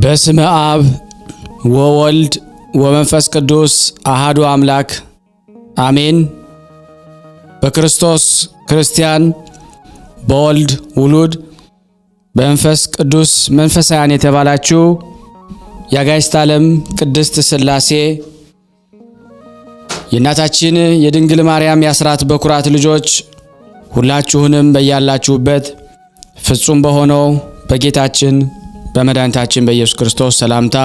በስመ አብ ወወልድ ወመንፈስ ቅዱስ አሃዱ አምላክ አሜን። በክርስቶስ ክርስቲያን በወልድ ውሉድ በመንፈስ ቅዱስ መንፈሳውያን የተባላችሁ የአጋዕዝተ ዓለም ቅድስት ሥላሴ የእናታችን የድንግል ማርያም የአስራት በኩራት ልጆች ሁላችሁንም በያላችሁበት ፍጹም በሆነው በጌታችን በመድኃኒታችን በኢየሱስ ክርስቶስ ሰላምታ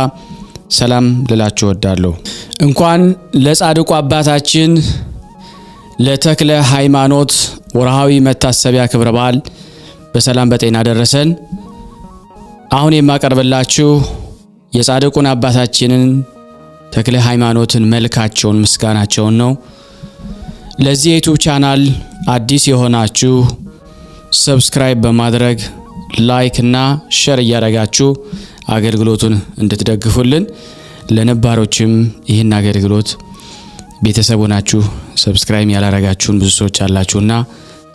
ሰላም ልላችሁ እወዳለሁ። እንኳን ለጻድቁ አባታችን ለተክለ ሃይማኖት ወርሃዊ መታሰቢያ ክብረ በዓል በሰላም በጤና ደረሰን። አሁን የማቀርብላችሁ የጻድቁን አባታችንን ተክለ ሃይማኖትን መልካቸውን ምስጋናቸውን ነው። ለዚህ የዩቲዩብ ቻናል አዲስ የሆናችሁ ሰብስክራይብ በማድረግ ላይክ እና ሼር እያደረጋችሁ አገልግሎቱን እንድትደግፉልን፣ ለነባሮችም ይህን አገልግሎት ቤተሰቡ ናችሁ ሰብስክራይብ ያላረጋችሁን ብዙ ሰዎች አላችሁና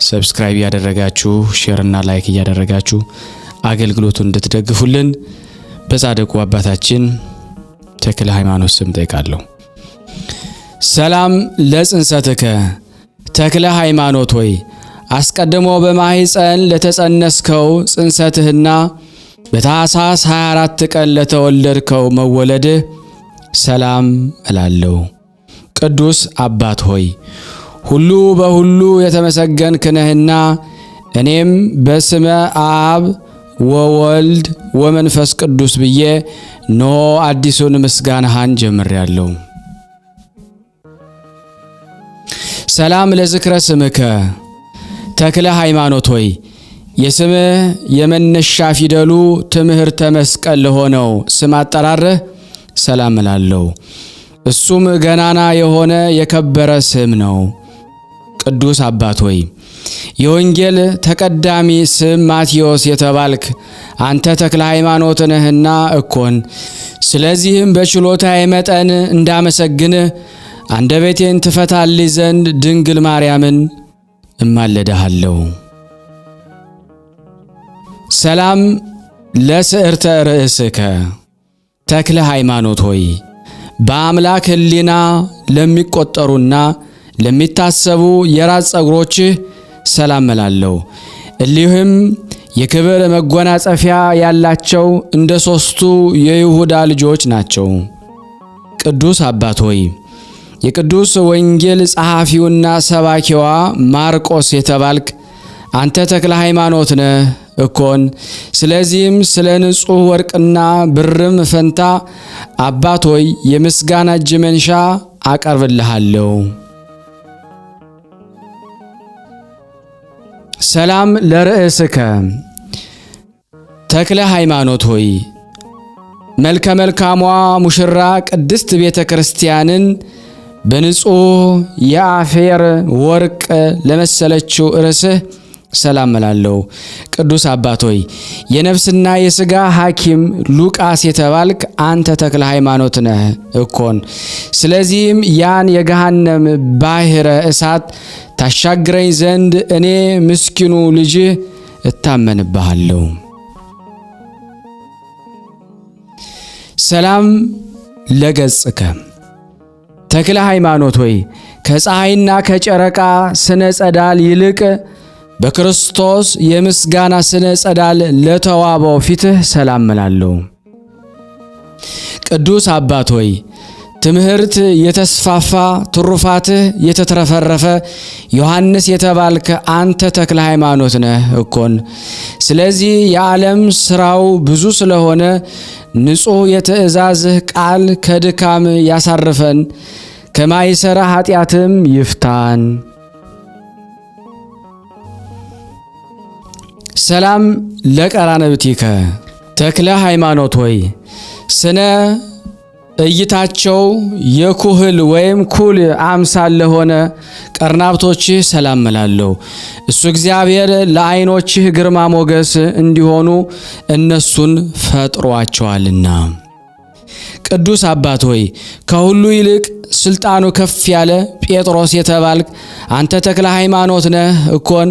ሰብስክራይብ ያደረጋችሁ ሼር እና ላይክ እያደረጋችሁ አገልግሎቱን እንድትደግፉልን በጻድቁ አባታችን ተክለ ሃይማኖት ስም ጠይቃለሁ። ሰላም ለጽንሰትከ ተክለ ሃይማኖት ሆይ አስቀድሞ በማህፀን ለተጸነስከው ጽንሰትህና በታኅሳስ 24 ቀን ለተወለድከው መወለድህ ሰላም እላለሁ። ቅዱስ አባት ሆይ ሁሉ በሁሉ የተመሰገንክ ነህና እኔም በስመ አብ ወወልድ ወመንፈስ ቅዱስ ብዬ ኖ አዲሱን ምስጋናህን ጀምሬያለሁ። ሰላም ለዝክረ ስምከ ተክለ ሃይማኖት ሆይ የስምህ የመነሻ ፊደሉ ትምህርተ መስቀል ለሆነው ስም አጠራርህ ሰላም እላለሁ። እሱም ገናና የሆነ የከበረ ስም ነው። ቅዱስ አባት ሆይ የወንጌል ተቀዳሚ ስም ማቴዎስ የተባልክ አንተ ተክለ ሃይማኖት ነህና እኮን። ስለዚህም በችሎታዬ መጠን እንዳመሰግንህ አንደበቴን ትፈታልኝ ዘንድ ድንግል ማርያምን እማለድሃለሁ። ሰላም ለስዕርተ ርእስከ ተክለ ሃይማኖት ሆይ በአምላክ ሕሊና ለሚቆጠሩና ለሚታሰቡ የራስ ጸጉሮችህ ሰላም እላለሁ። እሊህም የክብር መጎናጸፊያ ያላቸው እንደ ሦስቱ የይሁዳ ልጆች ናቸው። ቅዱስ አባት ሆይ የቅዱስ ወንጌል ጸሐፊውና ሰባኪዋ ማርቆስ የተባልክ አንተ ተክለ ሃይማኖት ነህ እኮን። ስለዚህም ስለ ንጹሕ ወርቅና ብርም ፈንታ አባት ሆይ የምስጋና እጅ መንሻ አቀርብልሃለሁ። ሰላም ለርእስከ ተክለ ሃይማኖት ሆይ መልከ መልካሟ ሙሽራ ቅድስት ቤተ ክርስቲያንን በንጹሕ የአፌር ወርቅ ለመሰለችው ርዕስህ ሰላም እላለሁ። ቅዱስ አባት ሆይ የነፍስና የሥጋ ሐኪም ሉቃስ የተባልክ አንተ ተክለ ሃይማኖት ነህ እኮን። ስለዚህም ያን የገሃነም ባሕረ እሳት ታሻግረኝ ዘንድ እኔ ምስኪኑ ልጅህ እታመንብሃለሁ። ሰላም ለገጽከ ተክለ ሃይማኖት ሆይ ከፀሐይና ከጨረቃ ስነ ጸዳል ይልቅ በክርስቶስ የምስጋና ስነ ጸዳል ለተዋበው ፊትህ ሰላም እላለሁ። ቅዱስ አባት ሆይ ትምህርት የተስፋፋ ትሩፋትህ የተትረፈረፈ ዮሐንስ የተባልክ አንተ ተክለ ሃይማኖት ነህ እኮን። ስለዚህ የዓለም ሥራው ብዙ ስለሆነ ንጹሕ የትእዛዝህ ቃል ከድካም ያሳርፈን ከማይሰራ ኃጢአትም ይፍታን። ሰላም ለቀራንብቲከ ተክለ ሃይማኖት ሆይ ስነ እይታቸው የኩህል ወይም ኩል አምሳል ለሆነ ቀርናብቶችህ ሰላም እላለሁ። እሱ እግዚአብሔር ለዓይኖችህ ግርማ ሞገስ እንዲሆኑ እነሱን ፈጥሯቸዋልና። ቅዱስ አባት ሆይ ከሁሉ ይልቅ ስልጣኑ ከፍ ያለ ጴጥሮስ የተባልክ አንተ ተክለ ሃይማኖት ነህ እኮን።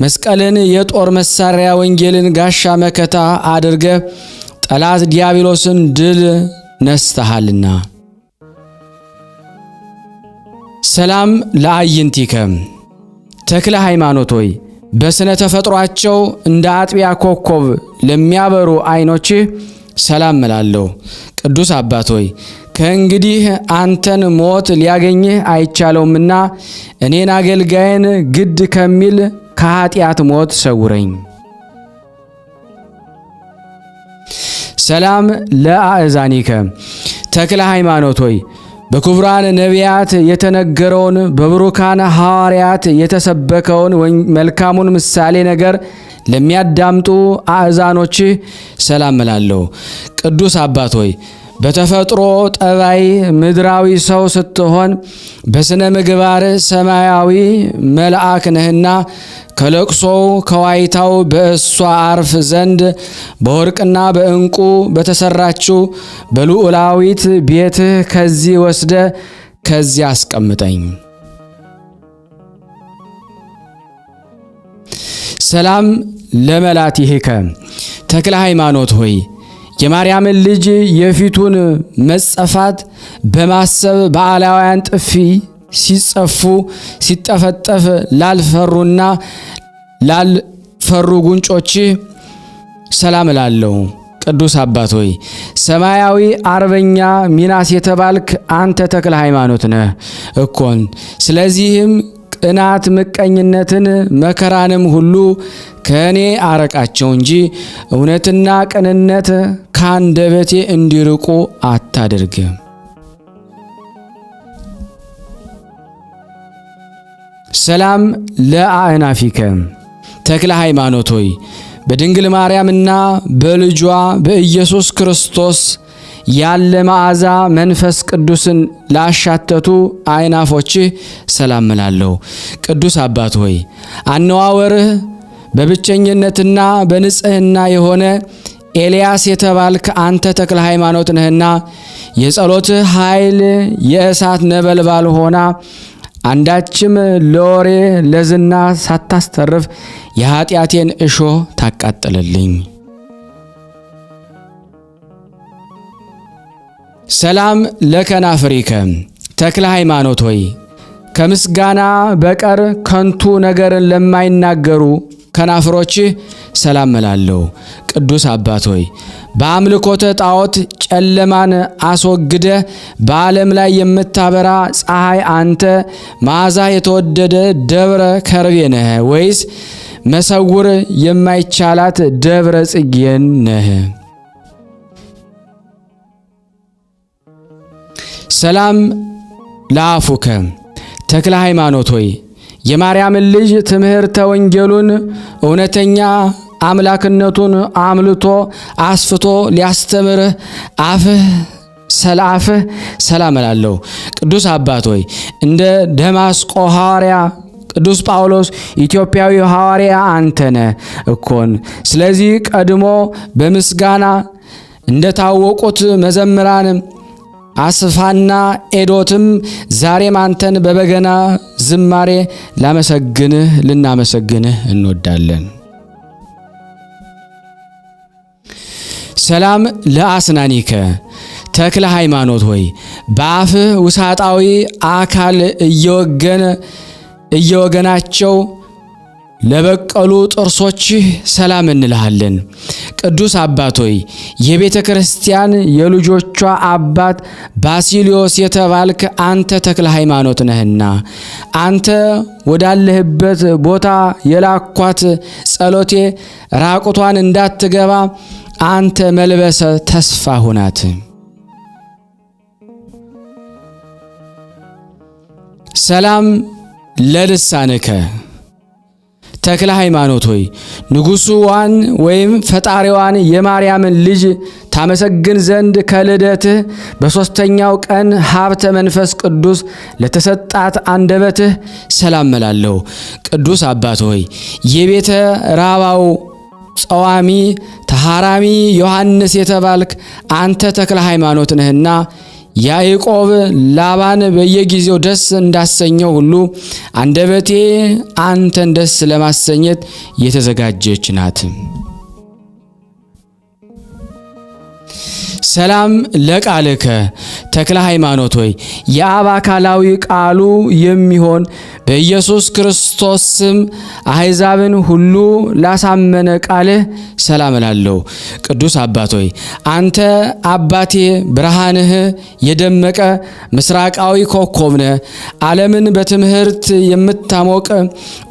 መስቀልን የጦር መሳሪያ ወንጌልን ጋሻ መከታ አድርገ ጠላት ዲያብሎስን ድል ነስተሃልና። ሰላም ለአዕይንቲከ ተክለ ሃይማኖት ሆይ በስነ ተፈጥሯቸው እንደ አጥቢያ ኮከብ ለሚያበሩ ዓይኖችህ ሰላም እላለሁ። ቅዱስ አባት ሆይ ከእንግዲህ አንተን ሞት ሊያገኝህ አይቻለውምና እኔን አገልጋይን ግድ ከሚል ከኃጢአት ሞት ሰውረኝ። ሰላም ለአእዛኒከ ተክለ ሃይማኖት ሆይ በክቡራን ነቢያት የተነገረውን በብሩካን ሐዋርያት የተሰበከውን መልካሙን ምሳሌ ነገር ለሚያዳምጡ አእዛኖችህ ሰላም እላለሁ። ቅዱስ አባት ሆይ በተፈጥሮ ጠባይ ምድራዊ ሰው ስትሆን በስነ ምግባር ሰማያዊ መልአክ ነህና ከለቅሶው ከዋይታው በእሷ አርፍ ዘንድ በወርቅና በዕንቁ በተሰራችው በልዑላዊት ቤትህ ከዚህ ወስደ ከዚህ አስቀምጠኝ። ሰላም ለመላቲሂከ ተክለ ሃይማኖት ሆይ የማርያምን ልጅ የፊቱን መጸፋት በማሰብ በአላውያን ጥፊ ሲጸፉ ሲጠፈጠፍ ላልፈሩና ላልፈሩ ጉንጮች ሰላም እላለሁ። ቅዱስ አባት ሆይ ሰማያዊ አርበኛ ሚናስ የተባልክ አንተ ተክለ ሃይማኖት ነህ እኮን። ስለዚህም ቅናት፣ ምቀኝነትን፣ መከራንም ሁሉ ከእኔ አረቃቸው እንጂ እውነትና ቅንነት ከአንደበቴ እንዲርቁ አታድርግ። ሰላም ለአእናፊከ ተክለ ሃይማኖት ሆይ በድንግል ማርያምና በልጇ በኢየሱስ ክርስቶስ ያለ መዓዛ መንፈስ ቅዱስን ላሻተቱ አይናፎችህ ሰላም እላለሁ። ቅዱስ አባት ሆይ አነዋወርህ በብቸኝነትና በንጽህና የሆነ ኤልያስ የተባልክ አንተ ተክለ ሃይማኖት ነህና የጸሎትህ ኃይል የእሳት ነበልባል ሆና አንዳችም ለወሬ ለዝና ሳታስተርፍ የኃጢአቴን እሾህ ታቃጥልልኝ። ሰላም ለከናፍሪከ ተክለ ሃይማኖት ሆይ ከምስጋና በቀር ከንቱ ነገርን ለማይናገሩ ከናፍሮችህ ሰላም እላለሁ። ቅዱስ አባት ሆይ በአምልኮተ ጣዖት ጨለማን አስወግደ በዓለም ላይ የምታበራ ፀሐይ አንተ መዓዛ የተወደደ ደብረ ከርቤ ነህ ወይስ መሰውር የማይቻላት ደብረ ጽጌን ነህ? ሰላም ለአፉከ ተክለ ሃይማኖት ሆይ የማርያምን ልጅ ትምህርተ ወንጌሉን እውነተኛ አምላክነቱን አምልቶ አስፍቶ ሊያስተምርህ አፍህ ሰላም እላለሁ። ቅዱስ አባት ሆይ እንደ ደማስቆ ሐዋርያ ቅዱስ ጳውሎስ ኢትዮጵያዊ ሐዋርያ አንተነ እኮን። ስለዚህ ቀድሞ በምስጋና እንደታወቁት መዘምራን አስፋና ኤዶትም ዛሬም አንተን በበገና ዝማሬ ልናመሰግንህ እንወዳለን። ሰላም ለአስናኒከ ተክለ ሃይማኖት ሆይ በአፍህ ውሳጣዊ አካል እየወገናቸው ለበቀሉ ጥርሶችህ ሰላም እንልሃለን። ቅዱስ አባት ሆይ የቤተ ክርስቲያን የልጆቿ አባት ባሲሊዮስ የተባልክ አንተ ተክለ ሃይማኖት ነህና አንተ ወዳለህበት ቦታ የላኳት ጸሎቴ ራቁቷን እንዳትገባ አንተ መልበሰ ተስፋ ሁናት። ሰላም ለልሳንከ ተክለ ሃይማኖት ሆይ ንጉሡዋን ወይም ፈጣሪዋን የማርያምን ልጅ ታመሰግን ዘንድ ከልደትህ በሦስተኛው ቀን ሀብተ መንፈስ ቅዱስ ለተሰጣት አንደበትህ ሰላም እላለሁ። ቅዱስ አባት ሆይ የቤተ ራባው ጸዋሚ ተሐራሚ ዮሐንስ የተባልክ አንተ ተክለ ሃይማኖት ነህና ያዕቆብ ላባን በየጊዜው ደስ እንዳሰኘው ሁሉ አንደበቴ አንተን ደስ ለማሰኘት የተዘጋጀች ናት። ሰላም ለቃልከ ተክለ ሃይማኖት ሆይ የአብ አካላዊ ቃሉ የሚሆን በኢየሱስ ክርስቶስ ስም አሕዛብን ሁሉ ላሳመነ ቃልህ ሰላም እላለሁ። ቅዱስ አባት ሆይ አንተ አባቴ ብርሃንህ የደመቀ ምስራቃዊ ኮከብ ነህ። ዓለምን በትምህርት የምታሞቅ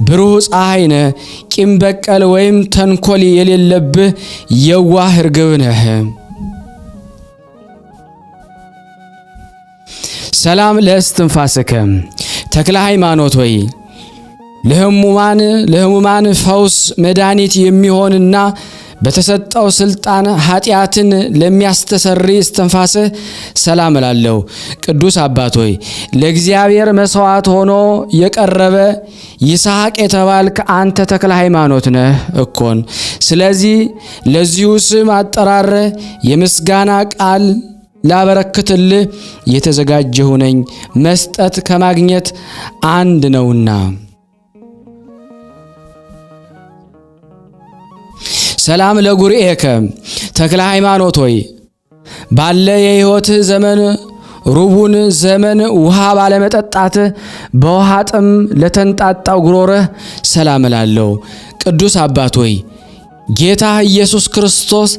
ብሩህ ፀሐይ ነህ። ቂም በቀል ወይም ተንኮል የሌለብህ የዋህ ርግብ ነህ። ሰላም ለእስትንፋስከ ተክለ ሃይማኖት ሆይ ለሕሙማን ፈውስ መድኃኒት የሚሆንና በተሰጠው ስልጣን ኃጢአትን ለሚያስተሰሪ እስትንፋስህ ሰላም እላለሁ። ቅዱስ አባት ሆይ ለእግዚአብሔር መስዋዕት ሆኖ የቀረበ ይስሐቅ የተባልክ አንተ ተክለ ሃይማኖት ነህ እኮን። ስለዚህ ለዚሁ ስም አጠራር የምስጋና ቃል ላበረክትልህ የተዘጋጀሁ ነኝ፣ መስጠት ከማግኘት አንድ ነውና። ሰላም ለጉርኤከ ተክለ ሃይማኖት ሆይ ባለ የሕይወትህ ዘመን ሩቡን ዘመን ውሃ ባለመጠጣት በውሃ ጥም ለተንጣጣው ጉሮሮህ ሰላም እላለሁ። ቅዱስ አባት ሆይ ጌታ ኢየሱስ ክርስቶስ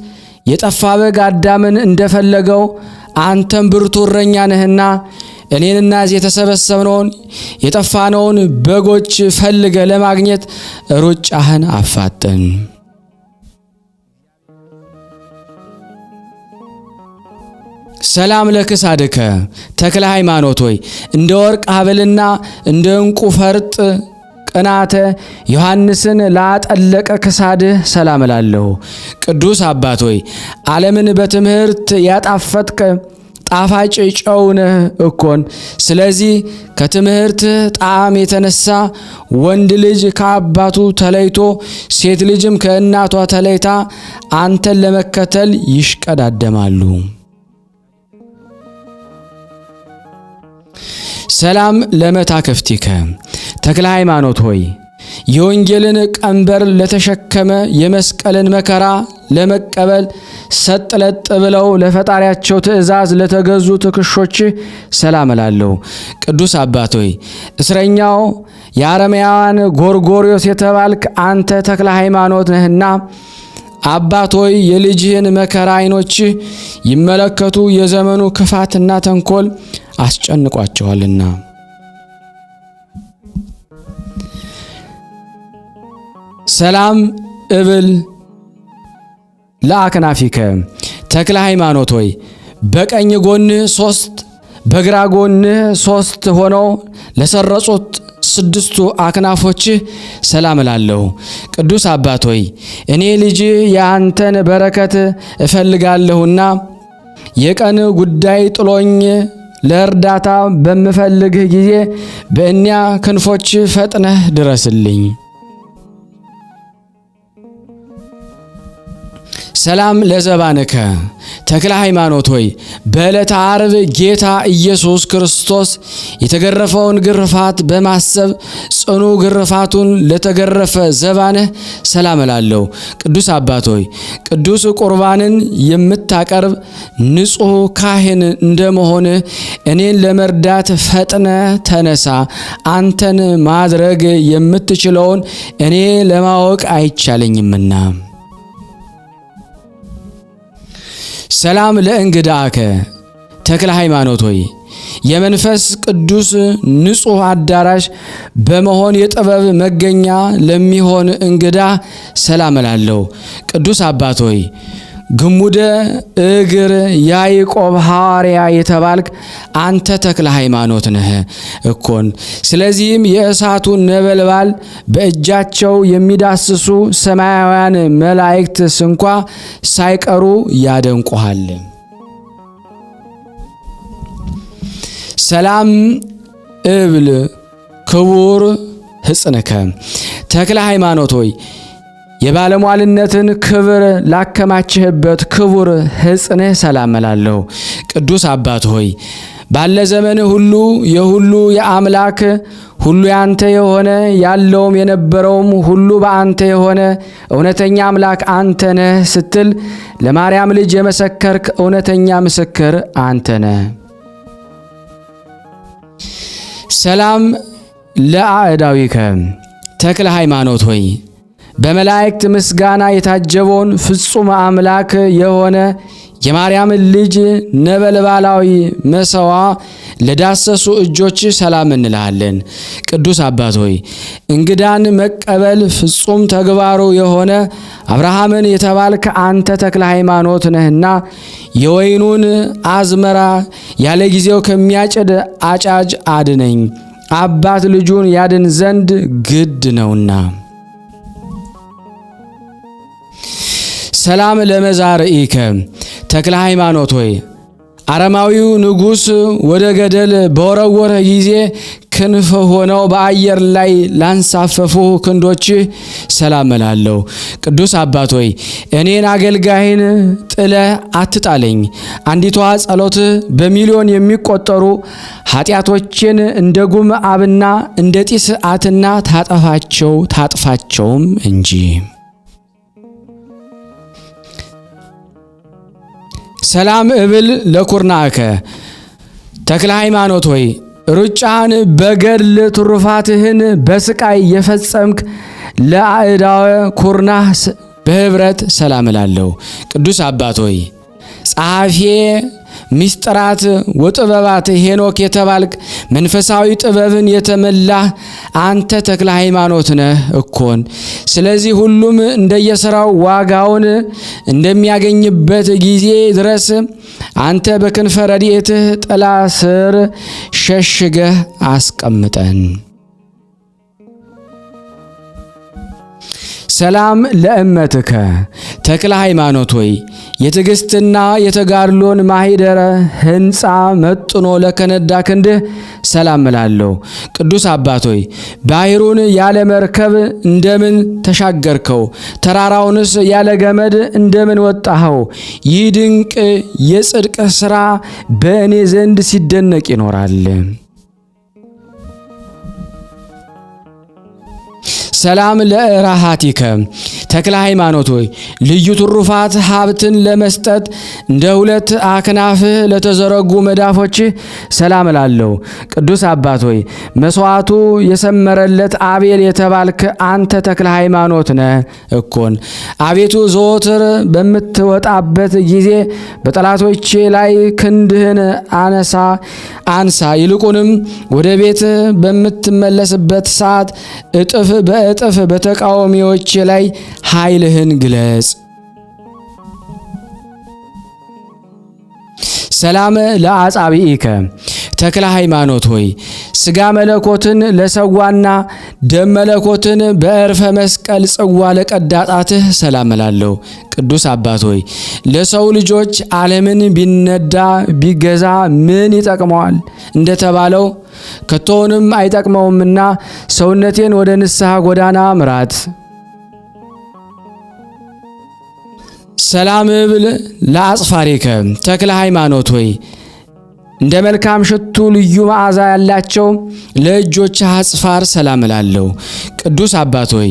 የጠፋ በግ አዳምን እንደፈለገው አንተም ብርቱ እረኛ ነህና እኔንና እዚህ የተሰበሰብነውን የጠፋነውን በጎች ፈልገ ለማግኘት ሩጫህን አፋጥን። ሰላም ለክሳድከ ተክለ ሃይማኖት ሆይ እንደ ወርቅ ሐብልና እንደ ዕንቁ ፈርጥ ቅናተ ዮሐንስን ላጠለቀ ክሳድህ ሰላም እላለሁ። ቅዱስ አባት ሆይ ዓለምን በትምህርት ያጣፈጥከ ጣፋጭ ጨው ነህ እኮን። ስለዚህ ከትምህርት ጣዕም የተነሳ ወንድ ልጅ ከአባቱ ተለይቶ ሴት ልጅም ከእናቷ ተለይታ አንተን ለመከተል ይሽቀዳደማሉ። ሰላም ለመታከፍቲከ ተክለ ሃይማኖት ሆይ የወንጌልን ቀንበር ለተሸከመ የመስቀልን መከራ ለመቀበል ሰጥለጥ ብለው ለፈጣሪያቸው ትእዛዝ ለተገዙ ትከሾች ሰላም እላለሁ። ቅዱስ አባት ሆይ እስረኛው የአረማውያን ጎርጎርዮስ የተባልክ አንተ ተክለ ሃይማኖት ነህና አባት ሆይ የልጅህን መከራ ዓይኖች ይመለከቱ የዘመኑ ክፋትና ተንኮል አስጨንቋቸዋልና። ሰላም እብል ለአክናፊከ ተክለ ሃይማኖት ሆይ በቀኝ ጎንህ 3 በግራ ጎንህ 3 ሆነው ለሰረጹት 6ቱ አክናፎችህ ሰላም እላለሁ። ቅዱስ አባት ሆይ እኔ ልጅህ የአንተን በረከት እፈልጋለሁና የቀን ጉዳይ ጥሎኝ ለእርዳታ በምፈልግህ ጊዜ በእኒያ ክንፎች ፈጥነህ ድረስልኝ። ሰላም ለዘባንከ ተክለ ሃይማኖት ሆይ በዕለተ ዓርብ ጌታ ኢየሱስ ክርስቶስ የተገረፈውን ግርፋት በማሰብ ጽኑ ግርፋቱን ለተገረፈ ዘባንህ ሰላም እላለሁ። ቅዱስ አባት ሆይ ቅዱስ ቁርባንን የምታቀርብ ንጹሕ ካህን እንደመሆንህ እኔን ለመርዳት ፈጥነ ተነሳ። አንተን ማድረግ የምትችለውን እኔ ለማወቅ አይቻለኝምና። ሰላም ለእንግዳከ ተክለ ሃይማኖት ሆይ የመንፈስ ቅዱስ ንጹሕ አዳራሽ በመሆን የጥበብ መገኛ ለሚሆን እንግዳ ሰላም እላለሁ። ቅዱስ አባት ሆይ ግሙደ እግር ያዕቆብ ሐዋርያ የተባልክ አንተ ተክለ ሃይማኖት ነህ እኮን። ስለዚህም የእሳቱን ነበልባል በእጃቸው የሚዳስሱ ሰማያውያን መላእክት እንኳ ሳይቀሩ ያደንቁሃል። ሰላም እብል ክቡር ሕጽንከ ተክለ ሃይማኖት ሆይ የባለሟልነትን ክብር ላከማችህበት ክቡር ሕጽንህ ሰላም እላለሁ። ቅዱስ አባት ሆይ ባለ ዘመን ሁሉ የሁሉ የአምላክ ሁሉ ያንተ የሆነ ያለውም የነበረውም ሁሉ በአንተ የሆነ እውነተኛ አምላክ አንተ ነህ ስትል ለማርያም ልጅ የመሰከርክ እውነተኛ ምስክር አንተ ነህ። ሰላም ለአእዳዊከ ተክለ ሃይማኖት ሆይ በመላእክት ምስጋና የታጀበውን ፍጹም አምላክ የሆነ የማርያምን ልጅ ነበልባላዊ መሰዋ ለዳሰሱ እጆች ሰላም እንልሃለን። ቅዱስ አባት ሆይ እንግዳን መቀበል ፍጹም ተግባሩ የሆነ አብርሃምን የተባልክ አንተ ተክለ ሃይማኖት ነህና የወይኑን አዝመራ ያለ ጊዜው ከሚያጭድ አጫጅ አድነኝ፣ አባት ልጁን ያድን ዘንድ ግድ ነውና። ሰላም ለመዛርኢከ ተክለ ሃይማኖት ሆይ አረማዊው ንጉሥ ወደ ገደል በወረወረ ጊዜ ክንፍ ሆነው በአየር ላይ ላንሳፈፉ ክንዶችህ ሰላም እላለሁ። ቅዱስ አባት ሆይ እኔን አገልጋይን ጥለ አትጣለኝ። አንዲቷ ጸሎት በሚሊዮን የሚቆጠሩ ኃጢአቶችን እንደ ጉም አብና እንደ ጢስ አትና ታጥፋቸውም እንጂ። ሰላም እብል ለኩርናከ ተክለ ሃይማኖት ሆይ ሩጫህን በገድል ትሩፋትህን በስቃይ የፈጸምክ ለአእዳወ ኩርናህ በህብረት ሰላም እላለሁ። ቅዱስ አባት ሆይ ጸሐፊ ሚስጥራት ወጥበባት ሄኖክ የተባልክ መንፈሳዊ ጥበብን የተመላህ አንተ ተክለ ሃይማኖት ነህ እኮን። ስለዚህ ሁሉም እንደየሥራው ዋጋውን እንደሚያገኝበት ጊዜ ድረስ አንተ በክንፈ ረድኤትህ ጥላ ስር ሸሽገህ አስቀምጠን። ሰላም ለእመትከ ተክለ ሃይማኖት ሆይ የትዕግስትና የተጋድሎን ማሂደረ ህንፃ መጥኖ ለከነዳ ክንድህ ሰላም እላለሁ። ቅዱስ አባት ሆይ ባህሩን ያለ መርከብ እንደምን ተሻገርከው? ተራራውንስ ያለ ገመድ እንደምን ወጣኸው? ይህ ድንቅ የጽድቅ ሥራ በእኔ ዘንድ ሲደነቅ ይኖራል። ሰላም ለራሃቲከ ተክለ ሃይማኖት ሆይ ልዩ ትሩፋት ሀብትን ለመስጠት እንደ ሁለት አክናፍህ ለተዘረጉ መዳፎች ሰላም እላለሁ። ቅዱስ አባት ሆይ መስዋዕቱ የሰመረለት አቤል የተባልክ አንተ ተክለ ሃይማኖት ነህ እኮን። አቤቱ ዘወትር በምትወጣበት ጊዜ በጠላቶቼ ላይ ክንድህን አንሳ፣ ይልቁንም ወደ ቤት በምትመለስበት ሰዓት እጥፍ በእጥፍ በተቃዋሚዎች ላይ ኃይልህን ግለጽ። ሰላም ለአጻብኢከ ተክለ ሃይማኖት ሆይ ስጋ መለኮትን ለሰዋና ደም መለኮትን በእርፈ መስቀል ጽዋ ለቀዳጣትህ ሰላም እላለሁ። ቅዱስ አባት ሆይ ለሰው ልጆች ዓለምን ቢነዳ ቢገዛ ምን ይጠቅመዋል እንደተባለው ከቶውንም አይጠቅመውምና ሰውነቴን ወደ ንስሐ ጎዳና ምራት። ሰላም ብል ለአጽፋሪከ ተክለ ሃይማኖት ሆይ እንደ መልካም ሽቱ ልዩ መዓዛ ያላቸው ለእጆች አጽፋር ሰላም እላለሁ። ቅዱስ አባት ሆይ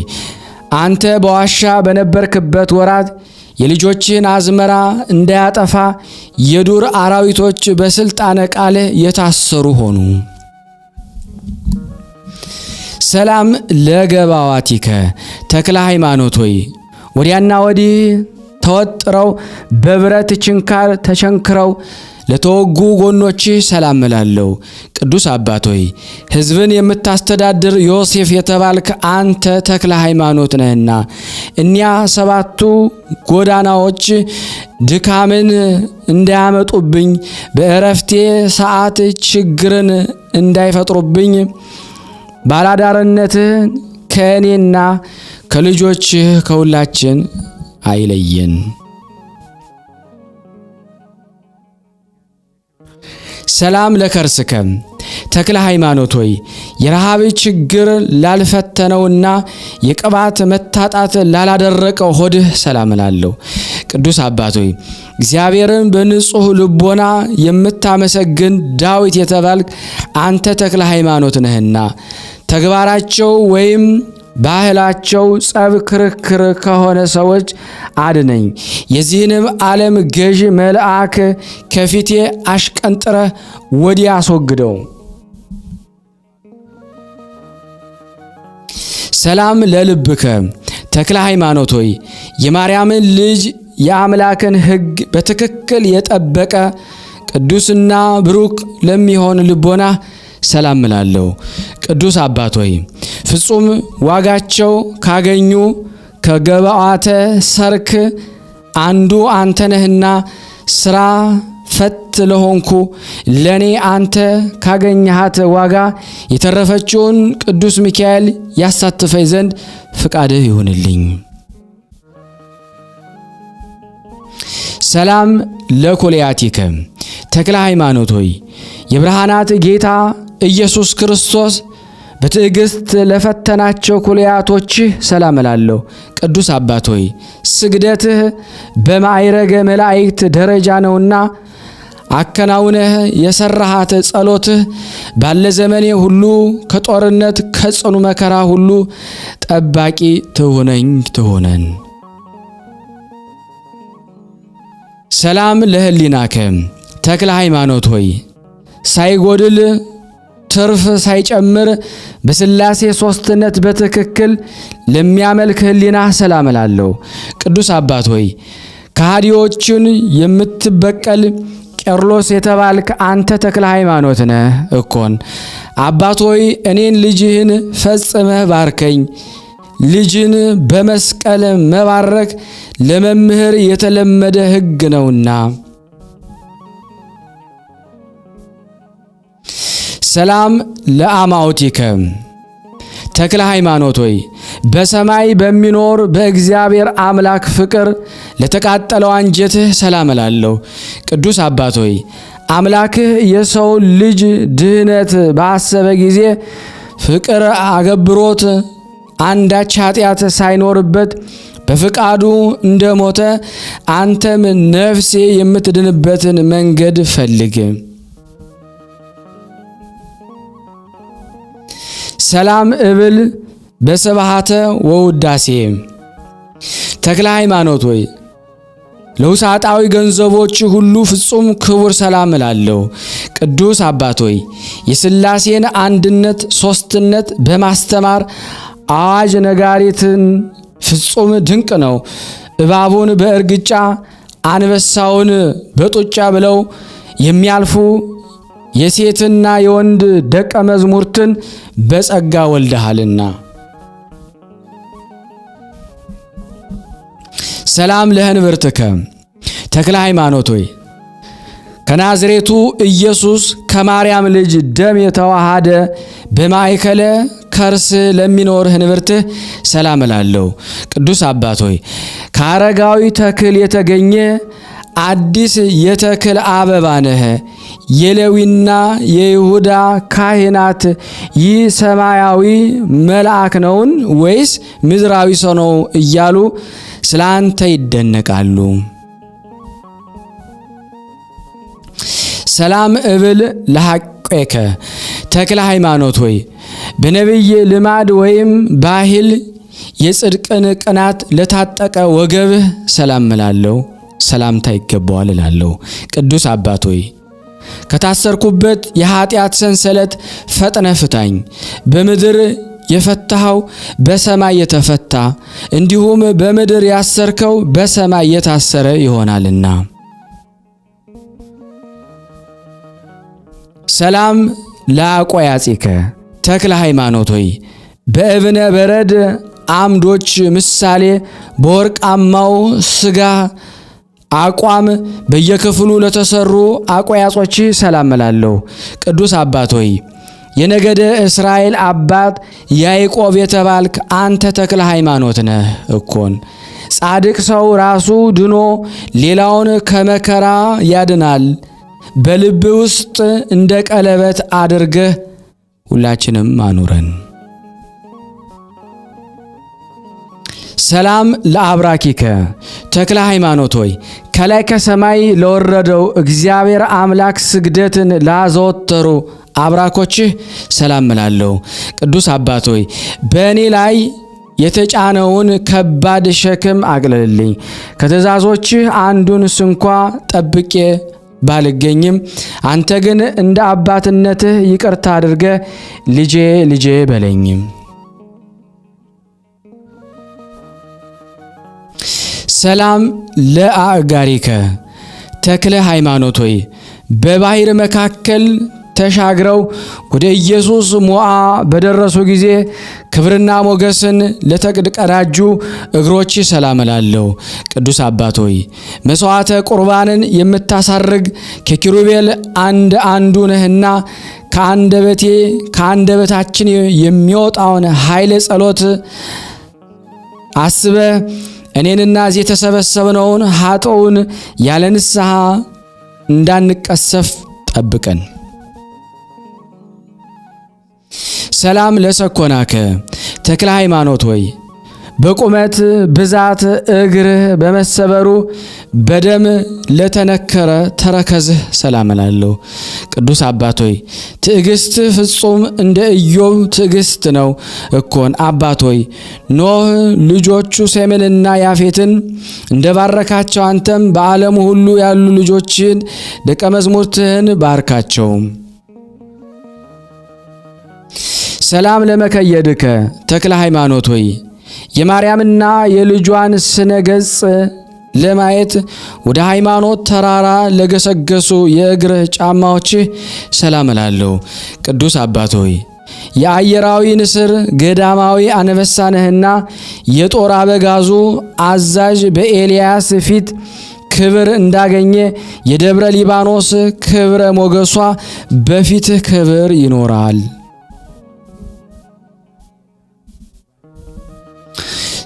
አንተ በዋሻ በነበርክበት ወራት የልጆችን አዝመራ እንዳያጠፋ የዱር አራዊቶች በስልጣነ ቃል የታሰሩ ሆኑ። ሰላም ለገባዋቲከ ተክለ ሃይማኖት ሆይ ወዲያና ወዲህ ተወጥረው በብረት ችንካር ተቸንክረው ለተወጉ ጎኖች ሰላም እላለሁ። ቅዱስ አባት ሆይ ሕዝብን የምታስተዳድር ዮሴፍ የተባልክ አንተ ተክለ ሃይማኖት ነህና እኒያ ሰባቱ ጎዳናዎች ድካምን እንዳያመጡብኝ በእረፍቴ ሰዓት ችግርን እንዳይፈጥሩብኝ ባላዳርነትህ ከእኔና ከልጆችህ ከሁላችን አይለየን። ሰላም ለከርስከ ተክለ ሃይማኖት ሆይ የረሃብ ችግር ላልፈተነውና የቅባት መታጣት ላላደረቀው ሆድህ ሰላም እላለሁ። ቅዱስ አባት ሆይ እግዚአብሔርን በንጹሕ ልቦና የምታመሰግን ዳዊት የተባልክ አንተ ተክለ ሃይማኖት ነህና ተግባራቸው ወይም ባህላቸው ጸብ፣ ክርክር ከሆነ ሰዎች አድነኝ። የዚህንም ዓለም ገዥ መልአክ ከፊቴ አሽቀንጥረህ ወዲያ አስወግደው። ሰላም ለልብከ ተክለ ሃይማኖት ሆይ የማርያምን ልጅ የአምላክን ሕግ በትክክል የጠበቀ ቅዱስና ብሩክ ለሚሆን ልቦና ሰላም እላለሁ። ቅዱስ አባት ሆይ ፍጹም ዋጋቸው ካገኙ ከገባዋተ ሰርክ አንዱ አንተ ነህና ስራ ፈት ለሆንኩ ለኔ አንተ ካገኘሃት ዋጋ የተረፈችውን ቅዱስ ሚካኤል ያሳትፈኝ ዘንድ ፍቃድህ ይሁንልኝ። ሰላም ለኩልያቲከ ተክለ ሃይማኖት ሆይ የብርሃናት ጌታ ኢየሱስ ክርስቶስ በትዕግስት ለፈተናቸው ኩልያቶችህ ሰላም እላለሁ። ቅዱስ አባት ሆይ ስግደትህ በማዕረገ መላእክት ደረጃ ነውና አከናውነህ የሰራሃት ጸሎትህ ባለ ዘመኔ ሁሉ ከጦርነት ከጽኑ መከራ ሁሉ ጠባቂ ትሆነን። ሰላም ለህሊናከ ተክለ ሃይማኖት ሆይ ሳይጎድል ትርፍ ሳይጨምር በሥላሴ ሦስትነት በትክክል ለሚያመልክ ህሊና ሰላም እላለሁ። ቅዱስ አባት ሆይ ከሃዲዎችን የምትበቀል ቄርሎስ የተባልክ አንተ ተክለ ሃይማኖት ነህ እኮን። አባት ሆይ እኔን ልጅህን ፈጽመህ ባርከኝ። ልጅን በመስቀል መባረክ ለመምህር የተለመደ ሕግ ነውና። ሰላም ለአማውቲከ ተክለ ሃይማኖት ሆይ በሰማይ በሚኖር በእግዚአብሔር አምላክ ፍቅር ለተቃጠለው አንጀትህ ሰላም እላለሁ። ቅዱስ አባት ሆይ አምላክህ የሰው ልጅ ድህነት ባሰበ ጊዜ ፍቅር አገብሮት አንዳች ኃጢአት ሳይኖርበት በፍቃዱ እንደሞተ አንተም ነፍሴ የምትድንበትን መንገድ ፈልግ። ሰላም እብል በስብሐተ ወውዳሴ ተክለ ሃይማኖት ሆይ ለውሳጣዊ ገንዘቦች ሁሉ ፍጹም ክቡር ሰላም እላለሁ። ቅዱስ አባት ሆይ የሥላሴን አንድነት ሦስትነት በማስተማር አዋጅ ነጋሪትን ፍጹም ድንቅ ነው። እባቡን በእርግጫ አንበሳውን በጡጫ ብለው የሚያልፉ የሴትና የወንድ ደቀ መዝሙርትን በጸጋ ወልደሃልና። ሰላም ለህንብርትከ ተክለ ሃይማኖት ሆይ ከናዝሬቱ ኢየሱስ ከማርያም ልጅ ደም የተዋሃደ በማእከለ ከርስ ለሚኖር ህንብርትህ ሰላም እላለሁ። ቅዱስ አባት ሆይ ከአረጋዊ ተክል የተገኘ አዲስ የተክል አበባ ነህ። የሌዊና የይሁዳ ካህናት ይህ ሰማያዊ መልአክ ነውን ወይስ ምድራዊ ሰው ነው እያሉ ስላንተ ይደነቃሉ። ሰላም እብል ለሐቄከ ተክለ ሃይማኖት ሆይ በነቢይ ልማድ ወይም ባህል የጽድቅን ቅናት ለታጠቀ ወገብህ ሰላም እላለሁ። ሰላምታ ይገባዋል እላለሁ። ቅዱስ አባት ሆይ ከታሰርኩበት የኃጢአት ሰንሰለት ፈጥነ ፍታኝ። በምድር የፈታኸው በሰማይ የተፈታ እንዲሁም በምድር ያሰርከው በሰማይ የታሰረ ይሆናልና። ሰላም ለአቆያጺከ ተክለ ሃይማኖት ሆይ በእብነ በረድ አምዶች ምሳሌ በወርቃማው ስጋ አቋም በየክፍሉ ለተሰሩ አቆያጾች ሰላም እላለሁ። ቅዱስ አባት ሆይ የነገደ እስራኤል አባት ያዕቆብ የተባልክ አንተ ተክለ ሃይማኖት ነህ እኮን። ጻድቅ ሰው ራሱ ድኖ ሌላውን ከመከራ ያድናል። በልብ ውስጥ እንደ ቀለበት አድርገህ ሰላም ለአብራኪከ ተክለ ሃይማኖት ሆይ ከላይ ከሰማይ ለወረደው እግዚአብሔር አምላክ ስግደትን ላዘወተሩ አብራኮችህ ሰላም እላለሁ። ቅዱስ አባት ሆይ በእኔ ላይ የተጫነውን ከባድ ሸክም አቅልልልኝ። ከትእዛዞችህ አንዱን ስንኳ ጠብቄ ባልገኝም አንተ ግን እንደ አባትነትህ ይቅርታ አድርገህ ልጄ ልጄ በለኝም። ሰላም ለአጋሪከ ተክለ ሃይማኖት ሆይ በባህር መካከል ተሻግረው ወደ ኢየሱስ ሞዓ በደረሱ ጊዜ ክብርና ሞገስን ለተቀዳጁ እግሮች ሰላም እላለሁ። ቅዱስ አባት ሆይ መስዋዕተ ቁርባንን የምታሳርግ ከኪሩቤል አንዱ ነህና ከአንደበታችን የሚወጣውን ኃይለ ጸሎት አስበ እኔንና እዚህ የተሰበሰብነውን ኃጥኡን ያለ ንስሐ እንዳንቀሰፍ ጠብቀን። ሰላም ለሰኮናከ ተክለ ሃይማኖት ሆይ በቁመት ብዛት እግርህ በመሰበሩ በደም ለተነከረ ተረከዝህ ሰላም እላለሁ። ቅዱስ አባት ሆይ ትዕግስት ፍጹም እንደ ኢዮብ ትዕግስት ነው እኮን። አባት ሆይ ኖህ ልጆቹ ሴምንና ያፌትን እንደባረካቸው አንተም በዓለም ሁሉ ያሉ ልጆችን ደቀ መዝሙርትህን ባርካቸው። ሰላም ለመከየድከ ተክለ ሃይማኖት ሆይ የማርያምና የልጇን ስነ ገጽ ለማየት ወደ ሃይማኖት ተራራ ለገሰገሱ የእግርህ ጫማዎች ሰላም እላለሁ። ቅዱስ አባት ሆይ የአየራዊ ንስር ገዳማዊ አንበሳ ነህና የጦር አበጋዙ አዛዥ በኤልያስ ፊት ክብር እንዳገኘ የደብረ ሊባኖስ ክብረ ሞገሷ በፊትህ ክብር ይኖራል።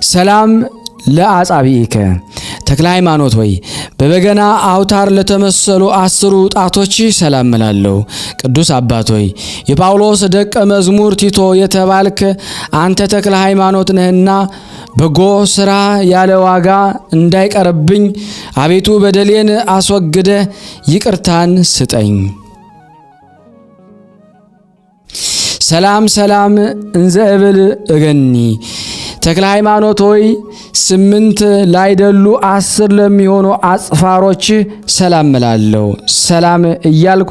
ሰላም ለአጻብኢከ ተክለ ሃይማኖት ሆይ በበገና አውታር ለተመሰሉ 10 ጣቶች ሰላም እላለሁ። ቅዱስ አባት ሆይ የጳውሎስ ደቀ መዝሙር ቲቶ የተባልክ አንተ ተክለ ሃይማኖት ነህና በጎ ሥራ ያለ ዋጋ እንዳይቀርብኝ አቤቱ በደሌን አስወግደ ይቅርታን ስጠኝ። ሰላም ሰላም እንዘ እብል እገኒ ተክለ ሃይማኖት ሆይ 8 ላይደሉ 10 ለሚሆኑ አጽፋሮች ሰላም እላለሁ። ሰላም እያልኩ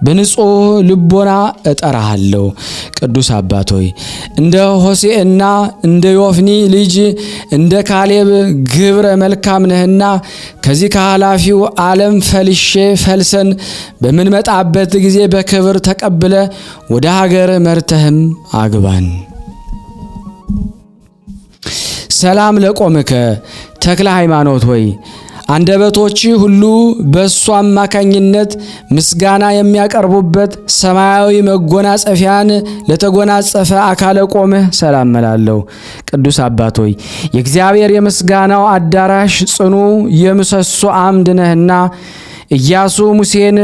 በንጹህ ልቦና እጠራሃለሁ። ቅዱስ አባት ሆይ እንደ ሆሴዕና እንደ ዮፍኒ ልጅ እንደ ካሌብ ግብረ መልካም ነህና ከዚህ ከኃላፊው ዓለም ፈልሰን በምንመጣበት ጊዜ በክብር ተቀብለ ወደ ሀገር መርተህም አግባን። ሰላም ለቆምከ ተክለ ሃይማኖት ሆይ አንደበቶች ሁሉ በእሱ አማካኝነት ምስጋና የሚያቀርቡበት ሰማያዊ መጎናጸፊያን ለተጎናጸፈ አካለ ቆምህ ሰላም እላለሁ። ቅዱስ አባት ሆይ የእግዚአብሔር የምስጋናው አዳራሽ ጽኑ የምሰሶ አምድ ነህና ኢያሱ ሙሴን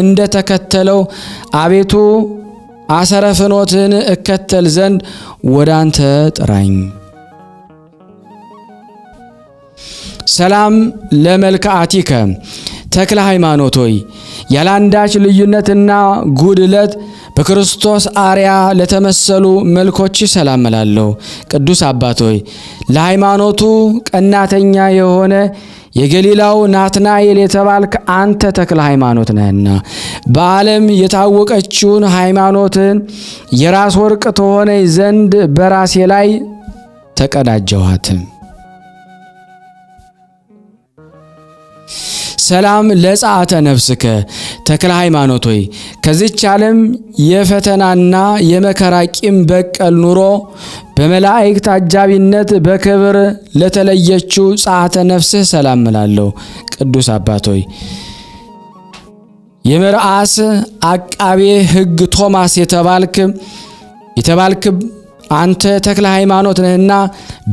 እንደተከተለው አቤቱ አሰረ ፍኖትን እከተል ዘንድ ወደ አንተ ጥራኝ። ሰላም ለመልክዓቲከ ተክለ ሃይማኖት ሆይ ያላንዳች ልዩነትና ጉድለት በክርስቶስ አርያ ለተመሰሉ መልኮች ሰላም እላለሁ። ቅዱስ አባት ሆይ ለሃይማኖቱ ቀናተኛ የሆነ የገሊላው ናትናኤል የተባልክ አንተ ተክለ ሃይማኖት ነህና በዓለም የታወቀችውን ሃይማኖትን የራስ ወርቅ ተሆነኝ ዘንድ በራሴ ላይ ተቀዳጀኋት። ሰላም ለጸአተ ነፍስከ ተክለ ሃይማኖት ሆይ ከዚች ዓለም የፈተናና የመከራ ቂም በቀል ኑሮ በመላእክት አጃቢነት በክብር ለተለየችው ጸአተ ነፍስህ ሰላም እላለሁ። ቅዱስ አባት ሆይ የመርዓስ አቃቤ ሕግ ቶማስ የተባልክ አንተ ተክለ ሃይማኖት ነህና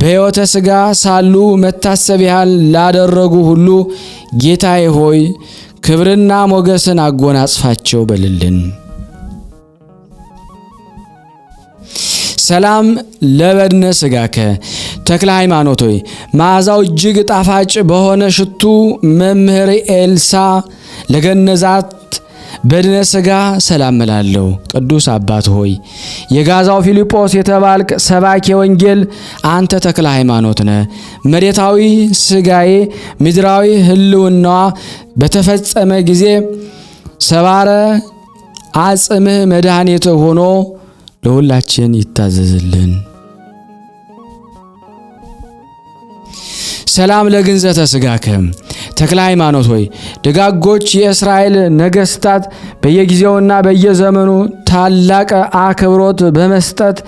በሕይወተ ሥጋ ሳሉ መታሰቢያን ላደረጉ ሁሉ ጌታዬ ሆይ ክብርና ሞገስን አጎናጽፋቸው በልልን። ሰላም ለበድነ ሥጋከ ተክለ ሃይማኖት ሆይ መዓዛው እጅግ ጣፋጭ በሆነ ሽቱ መምህር ኤልሳ ለገነዛት በድነ ሥጋ ሰላም እላለሁ። ቅዱስ አባት ሆይ የጋዛው ፊልጶስ የተባልክ ሰባኪ ወንጌል አንተ ተክለ ሃይማኖት ነህ። መሬታዊ ሥጋዬ ምድራዊ ሕልውናዋ በተፈጸመ ጊዜ ሰባረ አጽምህ መድኃኒት ሆኖ ለሁላችን ይታዘዝልን። ሰላም ለግንዘተ ሥጋከ ተክለ ሃይማኖት ሆይ ደጋጎች የእስራኤል ነገስታት በየጊዜውና በየዘመኑ ታላቅ አክብሮት በመስጠት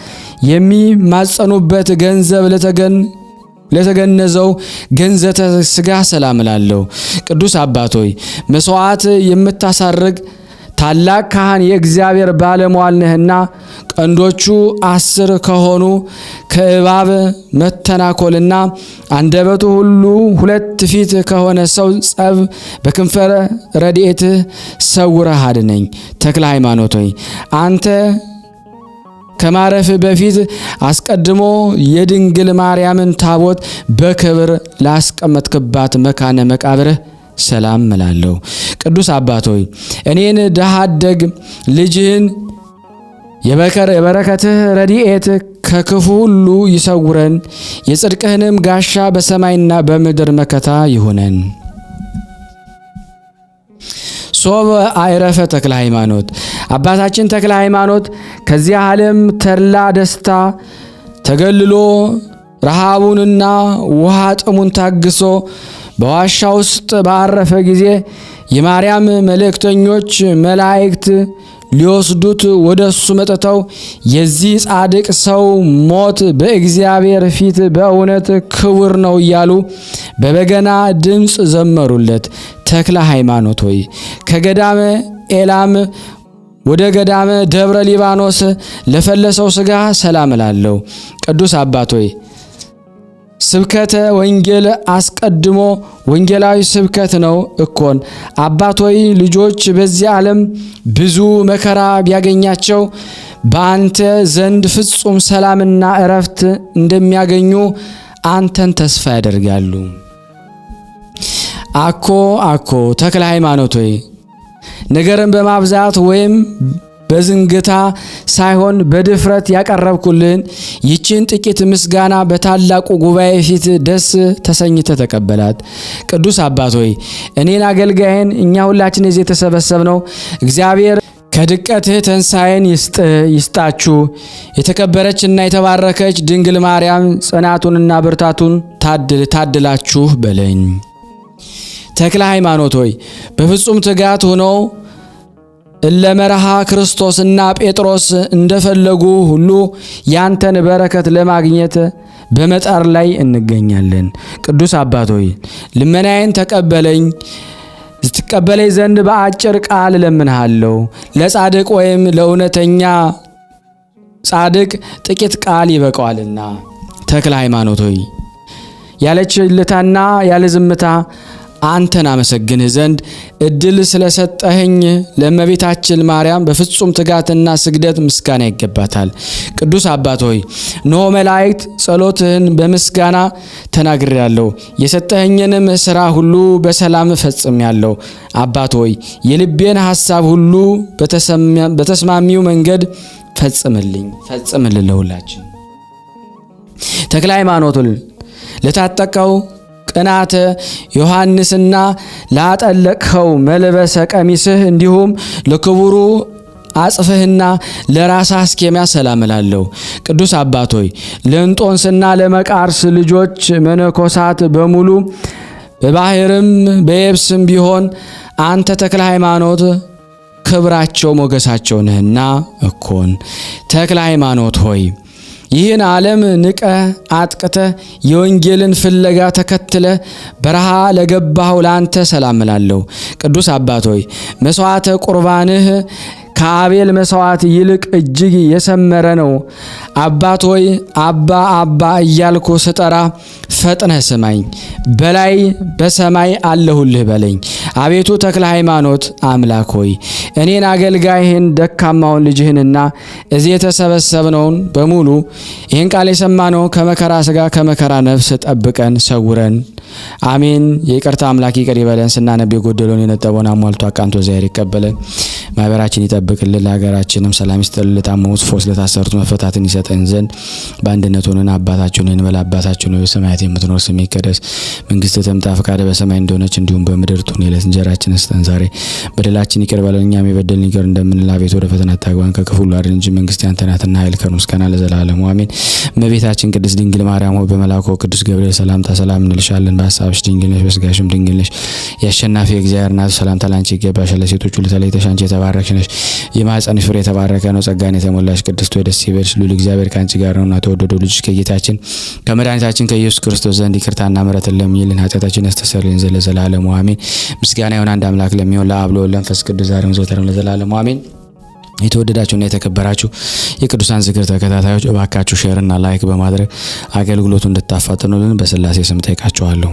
የሚማጸኑበት ገንዘብ ለተገነዘው ገንዘተ ሥጋ ሰላም እላለሁ። ቅዱስ አባት ሆይ መስዋዕት የምታሳርግ ታላቅ ካህን የእግዚአብሔር ባለሟል ነህና ቀንዶቹ 10 ከሆኑ ከእባብ መተናኮልና አንደበቱ ሁሉ 2 ፊት ከሆነ ሰው ጸብ በክንፈረ ረድኤትህ ሰውረህ አድነኝ። ተክለ ሃይማኖት ሆይ አንተ ከማረፍ በፊት አስቀድሞ የድንግል ማርያምን ታቦት በክብር ላስቀመጥክባት መካነ መቃብርህ ሰላም እላለሁ። ቅዱስ አባት ሆይ እኔን ድሃ አደግ ልጅህን የበረከትህ ረድኤት ከክፉ ሁሉ ይሰውረን፣ የጽድቅህንም ጋሻ በሰማይና በምድር መከታ ይሁነን። ሶበ አይረፈ ተክለ ሃይማኖት አባታችን ተክለ ሃይማኖት ከዚህ ዓለም ተድላ ደስታ ተገልሎ ረሃቡንና ውሃ ጥሙን ታግሶ በዋሻ ውስጥ ባረፈ ጊዜ የማርያም መልእክተኞች መላእክት ሊወስዱት ወደሱ መጥተው የዚህ ጻድቅ ሰው ሞት በእግዚአብሔር ፊት በእውነት ክቡር ነው እያሉ በበገና ድምፅ ዘመሩለት። ተክለ ሃይማኖት ሆይ ከገዳመ ኤላም ወደ ገዳመ ደብረ ሊባኖስ ለፈለሰው ሥጋ ሰላም እላለሁ። ቅዱስ አባት ሆይ ስብከተ ወንጌል አስቀድሞ ወንጌላዊ ስብከት ነው እኮን። አባት ሆይ ልጆች በዚህ ዓለም ብዙ መከራ ቢያገኛቸው በአንተ ዘንድ ፍጹም ሰላምና እረፍት እንደሚያገኙ አንተን ተስፋ ያደርጋሉ። አኮ ተክለ ሃይማኖት ሆይ ነገርን በማብዛት ወይም በዝንግታ ሳይሆን በድፍረት ያቀረብኩልን ይችን ጥቂት ምስጋና በታላቁ ጉባኤ ፊት ደስ ተሰኝተ ተቀበላት። ቅዱስ አባት ሆይ እኔን አገልጋይን እኛ ሁላችን እዚህ የተሰበሰብነው እግዚአብሔር ከድቀትህ ትንሣኤን ይስጣችሁ። የተከበረችና የተባረከች ድንግል ማርያም ጽናቱንና ብርታቱን ታድላችሁ በለኝ። ተክለ ሃይማኖት ሆይ በፍጹም ትጋት ሆነው እለመርሃ ክርስቶስና ጴጥሮስ እንደፈለጉ ሁሉ ያንተን በረከት ለማግኘት በመጣር ላይ እንገኛለን። ቅዱስ አባት ሆይ ልመናዬን ተቀበለኝ። ስትቀበለኝ ዘንድ በአጭር ቃል እለምንሃለሁ። ለጻድቅ ወይም ለእውነተኛ ጻድቅ ጥቂት ቃል ይበቃዋልና። ተክለ ሃይማኖት ሆይ ያለ ችልታና ያለ ዝምታ አንተን አመሰግንህ ዘንድ እድል ስለሰጠኸኝ ለእመቤታችን ማርያም በፍጹም ትጋትና ስግደት ምስጋና ይገባታል። ቅዱስ አባት ሆይ እነሆ መላእክት ጸሎትህን በምስጋና ተናግሬያለሁ፣ የሰጠኸኝንም ሥራ ሁሉ በሰላም ፈጽሜያለሁ። አባት ሆይ የልቤን ሐሳብ ሁሉ በተስማሚው መንገድ ፈጽምልን ለሁላችን። ተክለ ሃይማኖት ለታጠቀው ቅናተ ዮሐንስና ላጠለቅኸው መልበሰ ቀሚስህ እንዲሁም ለክቡሩ አጽፍህና ለራስ አስኬሚያ ሰላም እላለሁ። ቅዱስ አባት ሆይ ለእንጦንስና ለመቃርስ ልጆች መነኮሳት በሙሉ በባህርም በየብስም ቢሆን አንተ ተክለ ሃይማኖት ክብራቸው ሞገሳቸው ነህና እኮን። ተክለ ሃይማኖት ሆይ ይህን ዓለም ንቀ አጥቅተ የወንጌልን ፍለጋ ተከትለ በረሃ ለገባው ላንተ ሰላም እላለሁ። ቅዱስ አባት ሆይ መስዋዕተ ቁርባንህ ከአቤል መስዋዕት ይልቅ እጅግ የሰመረ ነው። አባት ሆይ አባ እያልኩ ስጠራ ፈጥነህ ስማኝ፣ በላይ በሰማይ አለሁልህ በለኝ። አቤቱ ተክለ ሃይማኖት አምላክ ሆይ እኔን አገልጋይህን ደካማውን ልጅህንና እዚህ የተሰበሰብነውን በሙሉ ይህን ቃል የሰማነው ከመከራ ሥጋ ከመከራ ነፍስ ጠብቀን ሰውረን። አሜን። የይቅርታ አምላክ ይቅር ይበለን። ስናነብ የጎደለውን የነጠበውን አሟልቶ አቃንቶ እግዚአብሔር ይቀበለን። ማህበራችን ይጠብቅልን። ለሀገራችንም ሰላም ይስጥልን። ለታመሙት ፈውስ፣ ለታሰሩት መፈታትን ይሰጠን ዘንድ በአንድነት ሆነን አባታችን እንበል። አባታችን ሆይ በሰማያት የምትኖር ስምህ ይቀደስ፣ መንግስትህ ትምጣ፣ ፈቃድህ በሰማይ እንደሆነች እንዲሁም በምድር ትሁን። የዕለት እንጀራችንን ስጠን ዛሬ፣ በደላችን ይቅር በለን እኛም የበደልን ይቅር እንደምንል፣ አቤቱ ወደ ፈተና አታግባን ከክፉ ሁሉ አድነን እንጂ መንግስት ያንተ ናትና ኃይል፣ ክብር፣ ምስጋና ለዘላለሙ አሜን። እመቤታችን ቅድስት ድንግል ማርያም ሆይ በመልአኩ ቅዱስ ገብርኤል ሰላምታ ሰላም እንልሻለን። በሐሳብሽ ድንግል ነሽ፣ በሥጋሽም ድንግል ነሽ። የአሸናፊ እግዚአብሔር እናት ሰላምታ ላንቺ ይገባሻል። ለሴቶች ሁሉ ተለይተሽ አንቺ የተባረክሽ ነሽ፣ የማኅፀንሽ ፍሬ የተባረከ ነው። ጸጋን የተሞላሽ ቅድስት ሆይ ደስ ይበልሽ፣ ልዑል እግዚአብሔር ከአንቺ ጋር ነውና ተወደደው ልጅሽ ከጌታችን ከመድኃኒታችን ከኢየሱስ ክርስቶስ ዘንድ ይቅርታና ምሕረትን ለምኝልን ኃጢአታችንን ያስተሰርይልን ዘንድ ለዘላለሙ አሜን። ምስጋና ይሁን አንድ አምላክ ለሚሆን ለአብ ለወልድ ለመንፈስ ቅዱስ ዛሬም ዘወትርም ለዘላለሙ አሜን። የተወደዳችሁና የተከበራችሁ የቅዱሳን ዝክር ተከታታዮች እባካችሁ ሼርና ላይክ በማድረግ አገልግሎቱን እንድታፋጥኑልን በስላሴ ስም ጠይቃችኋለሁ።